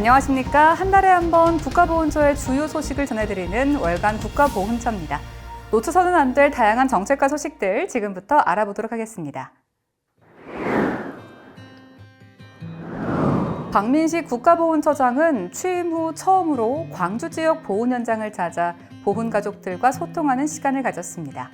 안녕하십니까. 한 달에 한 번 국가보훈처의 주요 소식을 전해드리는 월간 국가보훈처입니다. 놓쳐서는 안 될 다양한 정책과 소식들 지금부터 알아보도록 하겠습니다. 박민식 국가보훈처장은 취임 후 처음으로 광주 지역 보훈 현장을 찾아 보훈 가족들과 소통하는 시간을 가졌습니다.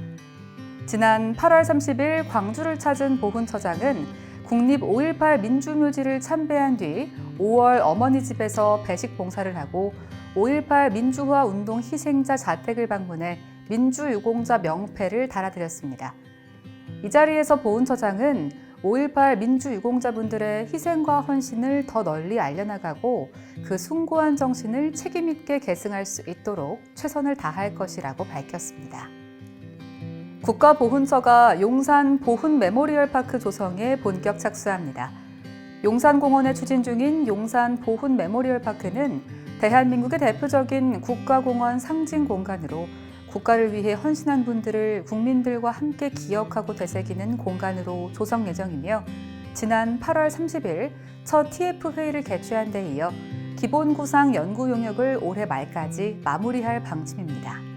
지난 8월 30일 광주를 찾은 보훈처장은 국립 5.18 민주묘지를 참배한 뒤 5월 어머니 집에서 배식 봉사를 하고 5.18 민주화 운동 희생자 자택을 방문해 민주유공자 명패를 달아드렸습니다. 이 자리에서 보훈처장은 5.18 민주유공자분들의 희생과 헌신을 더 널리 알려나가고 그 숭고한 정신을 책임있게 계승할 수 있도록 최선을 다할 것이라고 밝혔습니다. 국가보훈처가 용산 보훈 메모리얼 파크 조성에 본격 착수합니다. 용산공원에 추진 중인 용산 보훈 메모리얼 파크는 대한민국의 대표적인 국가공원 상징 공간으로 국가를 위해 헌신한 분들을 국민들과 함께 기억하고 되새기는 공간으로 조성 예정이며 지난 8월 30일 첫 TF회의를 개최한 데 이어 기본구상 연구 용역을 올해 말까지 마무리할 방침입니다.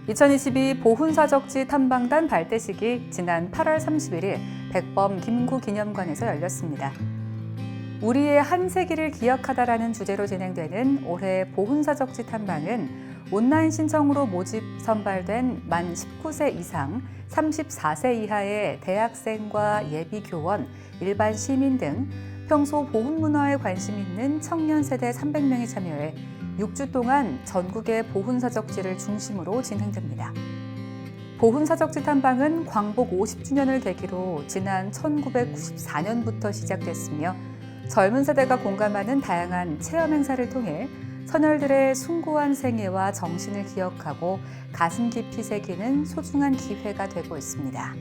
2022 보훈사적지 탐방단 발대식이 지난 8월 31일 백범 김구기념관에서 열렸습니다. 우리의 한 세기를 기억하다라는 주제로 진행되는 올해 보훈사적지 탐방은 온라인 신청으로 모집 선발된 만 19세 이상 34세 이하의 대학생과 예비교원, 일반 시민 등 평소 보훈 문화에 관심 있는 청년 세대 300명이 참여해 6주 동안 전국의 보훈사적지를 중심으로 진행됩니다. 보훈사적지 탐방은 광복 50주년을 계기로 지난 1994년부터 시작됐으며 젊은 세대가 공감하는 다양한 체험 행사를 통해 선열들의 숭고한 생애와 정신을 기억하고 가슴 깊이 새기는 소중한 기회가 되고 있습니다.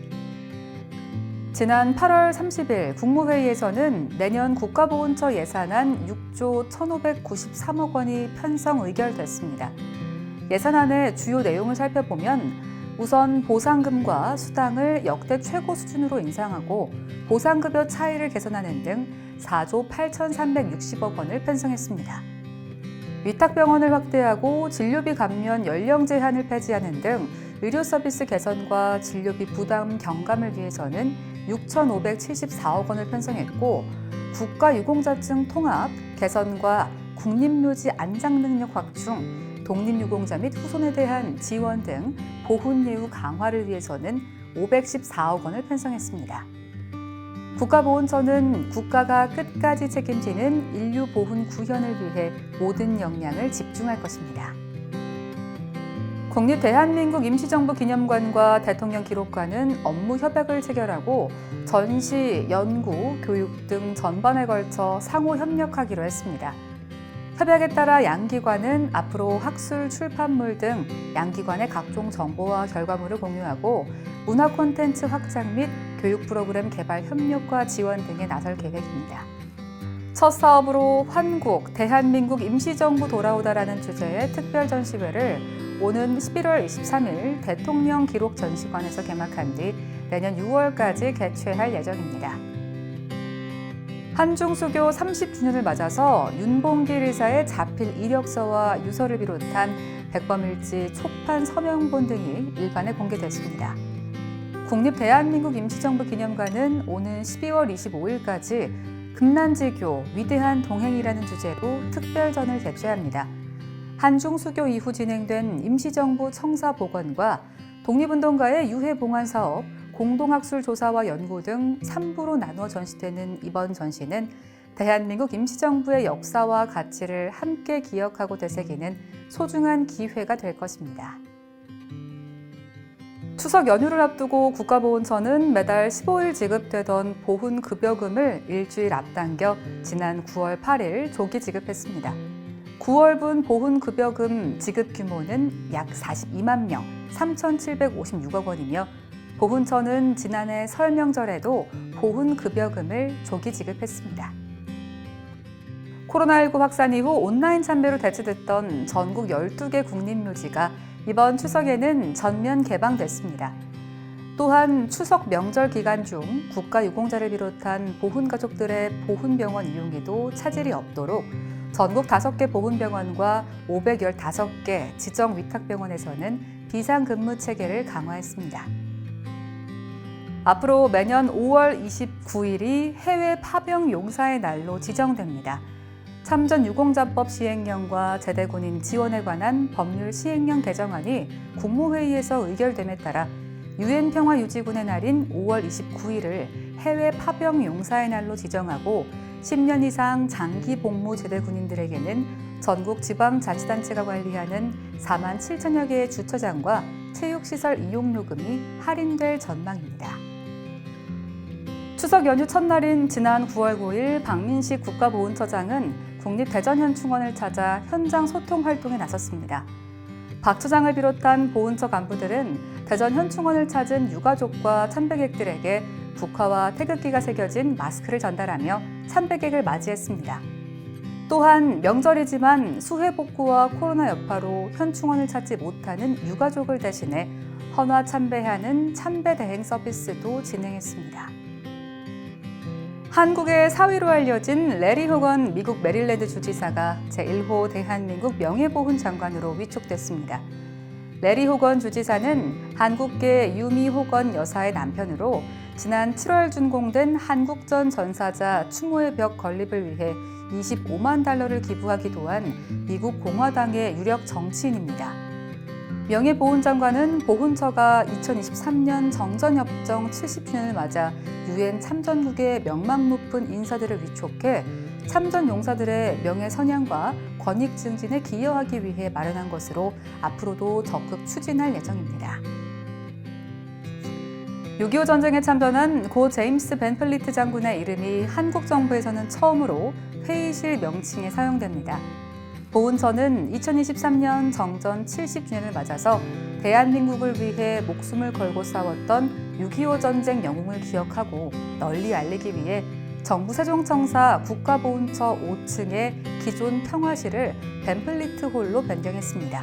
지난 8월 30일 국무회의에서는 내년 국가보훈처 예산안 6조 1,593억 원이 편성 의결됐습니다. 예산안의 주요 내용을 살펴보면 우선 보상금과 수당을 역대 최고 수준으로 인상하고 보상급여 차이를 개선하는 등 4조 8,360억 원을 편성했습니다. 위탁병원을 확대하고 진료비 감면 연령 제한을 폐지하는 등 의료 서비스 개선과 진료비 부담 경감을 위해서는 6,574억 원을 편성했고 국가유공자증 통합, 개선과 국립묘지 안장 능력 확충, 독립유공자 및 후손에 대한 지원 등 보훈 예우 강화를 위해서는 514억 원을 편성했습니다. 국가보훈처는 국가가 끝까지 책임지는 인류 보훈 구현을 위해 모든 역량을 집중할 것입니다. 국립대한민국 임시정부 기념관과 대통령 기록관은 업무 협약을 체결하고 전시, 연구, 교육 등 전반에 걸쳐 상호 협력하기로 했습니다. 협약에 따라 양기관은 앞으로 학술, 출판물 등 양기관의 각종 정보와 결과물을 공유하고 문화 콘텐츠 확장 및 교육 프로그램 개발 협력과 지원 등에 나설 계획입니다. 첫 사업으로 환국, 대한민국 임시정부 돌아오다라는 주제의 특별 전시회를 오는 11월 23일 대통령 기록 전시관에서 개막한 뒤 내년 6월까지 개최할 예정입니다. 한중수교 30주년을 맞아서 윤봉길 의사의 자필 이력서와 유서를 비롯한 백범일지 초판 서명본 등이 일반에 공개됐습니다. 국립대한민국 임시정부 기념관은 오는 12월 25일까지 금난지교 위대한 동행이라는 주제로 특별전을 개최합니다. 한중수교 이후 진행된 임시정부 청사복원과 독립운동가의 유해봉환 사업, 공동학술 조사와 연구 등 3부로 나눠 전시되는 이번 전시는 대한민국 임시정부의 역사와 가치를 함께 기억하고 되새기는 소중한 기회가 될 것입니다. 추석 연휴를 앞두고 국가보훈처는 매달 15일 지급되던 보훈급여금을 일주일 앞당겨 지난 9월 8일 조기 지급했습니다. 9월분 보훈급여금 지급 규모는 약 42만 명, 3,756억 원이며 보훈처는 지난해 설 명절에도 보훈급여금을 조기 지급했습니다. 코로나19 확산 이후 온라인 참배로 대체됐던 전국 12개 국립묘지가 이번 추석에는 전면 개방됐습니다. 또한 추석 명절 기간 중 국가유공자를 비롯한 보훈가족들의 보훈병원 이용에도 차질이 없도록 전국 5개 보훈병원과 515개 지정위탁병원에서는 비상근무 체계를 강화했습니다. 앞으로 매년 5월 29일이 해외 파병 용사의 날로 지정됩니다. 참전유공자법 시행령과 제대군인 지원에 관한 법률 시행령 개정안이 국무회의에서 의결됨에 따라 유엔 평화유지군의 날인 5월 29일을 해외 파병 용사의 날로 지정하고 10년 이상 장기 복무 제대군인들에게는 전국 지방자치단체가 관리하는 4만 7천여 개의 주차장과 체육시설 이용요금이 할인될 전망입니다. 추석 연휴 첫날인 지난 9월 9일 박민식 국가보훈처장은 국립대전현충원을 찾아 현장 소통 활동에 나섰습니다. 박 처장을 비롯한 보훈처 간부들은 대전현충원을 찾은 유가족과 참배객들에게 국화와 태극기가 새겨진 마스크를 전달하며 참배객을 맞이했습니다. 또한 명절이지만 수해 복구와 코로나 여파로 현충원을 찾지 못하는 유가족을 대신해 헌화 참배하는 참배 대행 서비스도 진행했습니다. 한국의 사위로 알려진 레리 호건 미국 메릴랜드 주지사가 제1호 대한민국 명예보훈 장관으로 위촉됐습니다. 레리 호건 주지사는 한국계 유미 호건 여사의 남편으로 지난 7월 준공된 한국전 전사자 추모의 벽 건립을 위해 25만 달러를 기부하기도 한 미국 공화당의 유력 정치인입니다. 명예보훈장관은 보훈처가 2023년 정전협정 70주년을 맞아 유엔 참전국의 명망 높은 인사들을 위촉해 참전 용사들의 명예 선양과 권익 증진에 기여하기 위해 마련한 것으로 앞으로도 적극 추진할 예정입니다. 6.25 전쟁에 참전한 고 제임스 벤플리트 장군의 이름이 한국 정부에서는 처음으로 회의실 명칭에 사용됩니다. 보훈처는 2023년 정전 70주년을 맞아서 대한민국을 위해 목숨을 걸고 싸웠던 6.25 전쟁 영웅을 기억하고 널리 알리기 위해 정부 세종청사 국가보훈처 5층의 기존 평화실을 벤플리트 홀로 변경했습니다.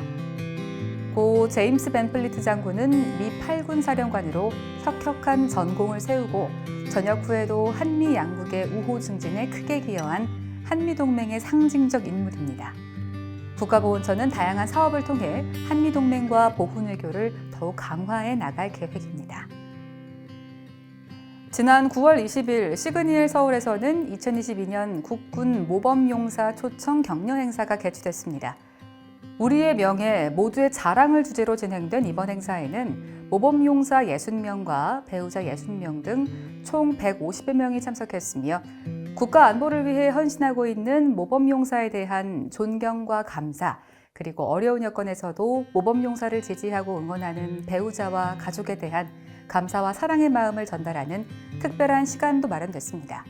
고 제임스 벤플리트 장군은 미 8군 사령관으로 혁혁한 전공을 세우고 전역 후에도 한미 양국의 우호 증진에 크게 기여한 한미동맹의 상징적 인물입니다. 국가보훈처는 다양한 사업을 통해 한미동맹과 보훈외교를 더욱 강화해 나갈 계획입니다. 지난 9월 20일 시그니엘 서울에서는 2022년 국군 모범용사 초청 격려 행사가 개최됐습니다. 우리의 명예, 모두의 자랑을 주제로 진행된 이번 행사에는 모범용사 60명과 배우자 60명 등 총 150여 명이 참석했으며 국가 안보를 위해 헌신하고 있는 모범용사에 대한 존경과 감사, 그리고 어려운 여건에서도 모범용사를 지지하고 응원하는 배우자와 가족에 대한 감사와 사랑의 마음을 전달하는 특별한 시간도 마련됐습니다.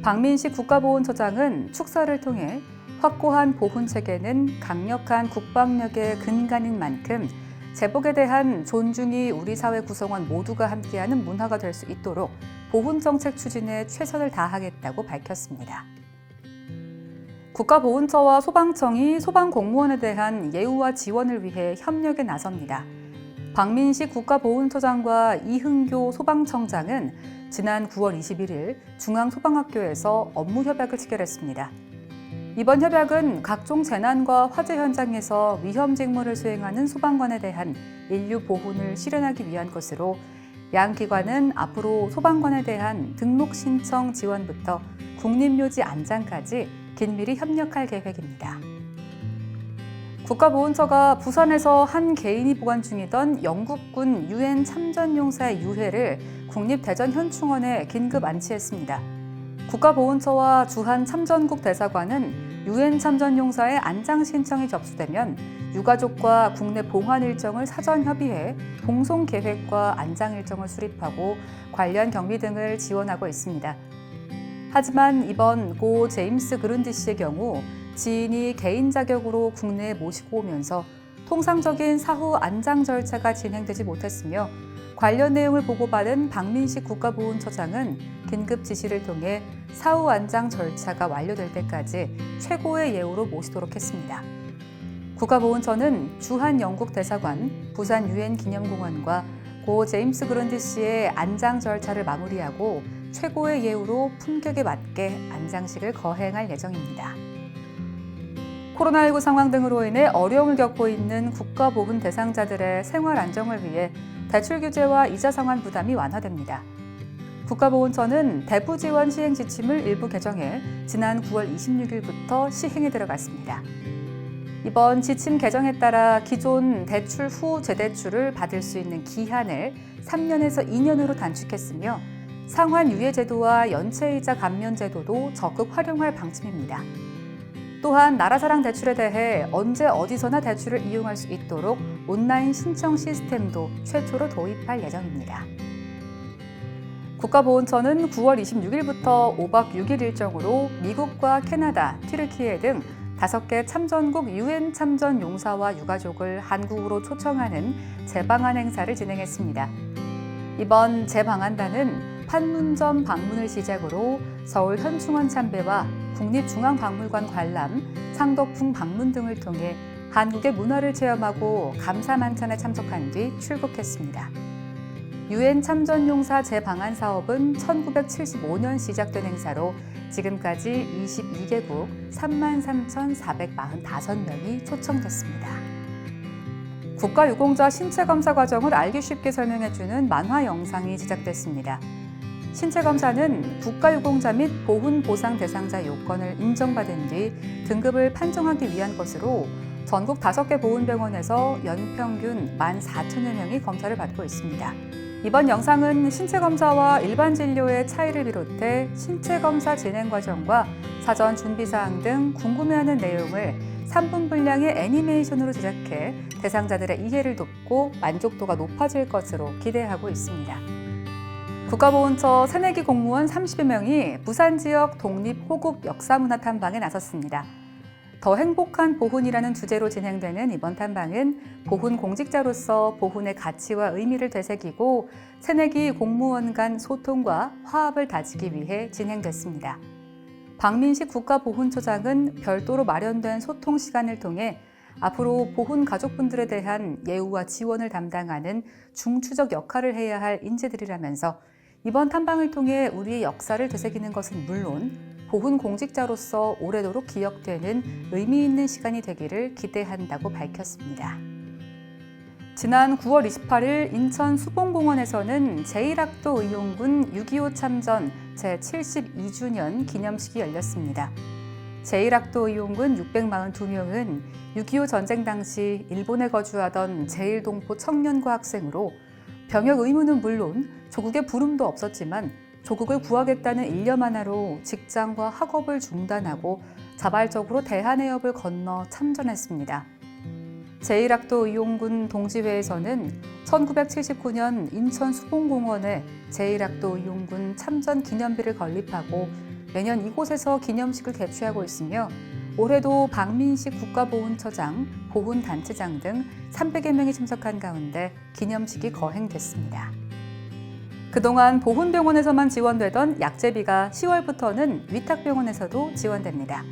박민식 국가보훈처장은 축사를 통해 확고한 보훈체계는 강력한 국방력의 근간인 만큼 제복에 대한 존중이 우리 사회 구성원 모두가 함께하는 문화가 될 수 있도록 보훈정책 추진에 최선을 다하겠다고 밝혔습니다. 국가보훈처와 소방청이 소방공무원에 대한 예우와 지원을 위해 협력에 나섭니다. 박민식 국가보훈처장과 이흥교 소방청장은 지난 9월 21일 중앙소방학교에서 업무 협약을 체결했습니다. 이번 협약은 각종 재난과 화재 현장에서 위험 직무를 수행하는 소방관에 대한 인류 보훈을 실현하기 위한 것으로 양 기관은 앞으로 소방관에 대한 등록 신청 지원부터 국립묘지 안장까지 긴밀히 협력할 계획입니다. 국가보훈처가 부산에서 한 개인이 보관 중이던 영국군 유엔 참전용사의 유해를 국립대전현충원에 긴급 안치했습니다. 국가보훈처와 주한 참전국 대사관은 유엔 참전용사의 안장 신청이 접수되면 유가족과 국내 봉환 일정을 사전 협의해 봉송 계획과 안장 일정을 수립하고 관련 경비 등을 지원하고 있습니다. 하지만 이번 고 제임스 그룬디 씨의 경우 지인이 개인 자격으로 국내에 모시고 오면서 통상적인 사후 안장 절차가 진행되지 못했으며 관련 내용을 보고받은 박민식 국가보훈처장은 긴급 지시를 통해 사후 안장 절차가 완료될 때까지 최고의 예우로 모시도록 했습니다. 국가보훈처는 주한 영국 대사관, 부산 유엔 기념공원과 고 제임스 그런디 씨의 안장 절차를 마무리하고 최고의 예우로 품격에 맞게 안장식을 거행할 예정입니다. 코로나19 상황 등으로 인해 어려움을 겪고 있는 국가보훈 대상자들의 생활 안정을 위해 대출 규제와 이자 상환 부담이 완화됩니다. 국가보훈처는 대부 지원 시행 지침을 일부 개정해 지난 9월 26일부터 시행에 들어갔습니다. 이번 지침 개정에 따라 기존 대출 후 재대출을 받을 수 있는 기한을 3년에서 2년으로 단축했으며 상환 유예 제도와 연체이자 감면 제도도 적극 활용할 방침입니다. 또한 나라사랑 대출에 대해 언제 어디서나 대출을 이용할 수 있도록 온라인 신청 시스템도 최초로 도입할 예정입니다. 국가보훈처는 9월 26일부터 5박 6일 일정으로 미국과 캐나다, 튀르키예 등 5개 참전국 UN 참전 용사와 유가족을 한국으로 초청하는 재방한 행사를 진행했습니다. 이번 재방한단은 판문점 방문을 시작으로 서울 현충원 참배와 국립중앙박물관 관람, 상덕궁 방문 등을 통해 한국의 문화를 체험하고 감사 만찬에 참석한 뒤 출국했습니다. UN 참전용사 재방한 사업은 1975년 시작된 행사로 지금까지 22개국 33,445명이 초청됐습니다. 국가유공자 신체검사 과정을 알기 쉽게 설명해주는 만화 영상이 제작됐습니다. 신체검사는 국가유공자 및 보훈보상 대상자 요건을 인정받은 뒤 등급을 판정하기 위한 것으로 전국 5개 보훈병원에서 연평균 14,000여 명이 검사를 받고 있습니다. 이번 영상은 신체검사와 일반 진료의 차이를 비롯해 신체검사 진행 과정과 사전 준비사항 등 궁금해하는 내용을 3분 분량의 애니메이션으로 제작해 대상자들의 이해를 돕고 만족도가 높아질 것으로 기대하고 있습니다. 국가보훈처 새내기 공무원 30여 명이 부산 지역 독립호국 역사문화 탐방에 나섰습니다. 더 행복한 보훈이라는 주제로 진행되는 이번 탐방은 보훈 공직자로서 보훈의 가치와 의미를 되새기고 새내기 공무원 간 소통과 화합을 다지기 위해 진행됐습니다. 박민식 국가보훈처장은 별도로 마련된 소통 시간을 통해 앞으로 보훈 가족분들에 대한 예우와 지원을 담당하는 중추적 역할을 해야 할 인재들이라면서 이번 탐방을 통해 우리의 역사를 되새기는 것은 물론 보훈 공직자로서 오래도록 기억되는 의미 있는 시간이 되기를 기대한다고 밝혔습니다. 지난 9월 28일 인천 수봉공원에서는 제1학도 의용군 6.25 참전 제72주년 기념식이 열렸습니다. 제1학도 의용군 642명은 6.25 전쟁 당시 일본에 거주하던 제1동포 청년과 학생으로 병역 의무는 물론 조국의 부름도 없었지만 조국을 구하겠다는 일념 하나로 직장과 학업을 중단하고 자발적으로 대한해협을 건너 참전했습니다. 제1학도 의용군 동지회에서는 1979년 인천 수봉공원에 제1학도 의용군 참전 기념비를 건립하고 매년 이곳에서 기념식을 개최하고 있으며 올해도 박민식 국가보훈처장, 보훈단체장 등 300여 명이 참석한 가운데 기념식이 거행됐습니다. 그동안 보훈병원에서만 지원되던 약제비가 10월부터는 위탁병원에서도 지원됩니다.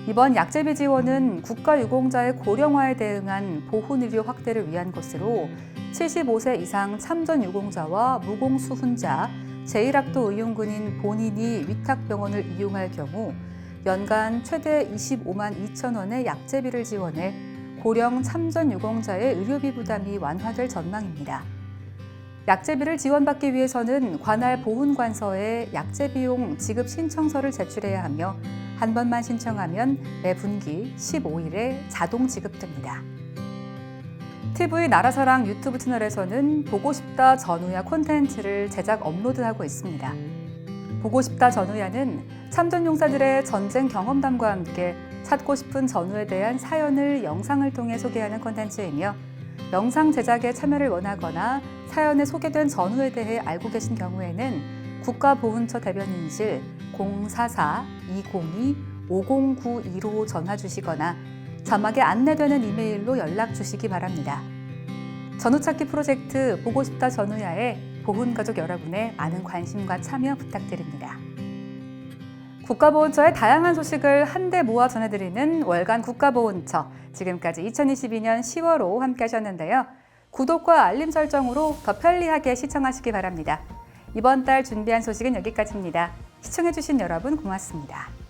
이번 약제비 지원은 국가유공자의 고령화에 대응한 보훈의료 확대를 위한 것으로 75세 이상 참전유공자와 무공수 훈자, 제1학도 의용군인 본인이 위탁병원을 이용할 경우 연간 최대 25만 2천 원의 약제비를 지원해 고령 참전유공자의 의료비 부담이 완화될 전망입니다. 약제비를 지원받기 위해서는 관할 보훈관서에 약제비용 지급 신청서를 제출해야 하며 한 번만 신청하면 매 분기 15일에 자동 지급됩니다. TV 나라사랑 유튜브 채널에서는 보고 싶다 전우야 콘텐츠를 제작 업로드하고 있습니다. 보고 싶다 전우야는 참전용사들의 전쟁 경험담과 함께 찾고 싶은 전우에 대한 사연을 영상을 통해 소개하는 콘텐츠이며 영상 제작에 참여를 원하거나 사연에 소개된 전우에 대해 알고 계신 경우에는 국가보훈처 대변인실 044-202-5092로 전화 주시거나 자막에 안내되는 이메일로 연락 주시기 바랍니다. 전우찾기 프로젝트 보고 싶다 전우야에 보훈가족 여러분의 많은 관심과 참여 부탁드립니다. 국가보훈처의 다양한 소식을 한데 모아 전해드리는 월간 국가보훈처, 지금까지 2022년 10월호 함께 하셨는데요. 구독과 알림 설정으로 더 편리하게 시청하시기 바랍니다. 이번 달 준비한 소식은 여기까지입니다. 시청해주신 여러분 고맙습니다.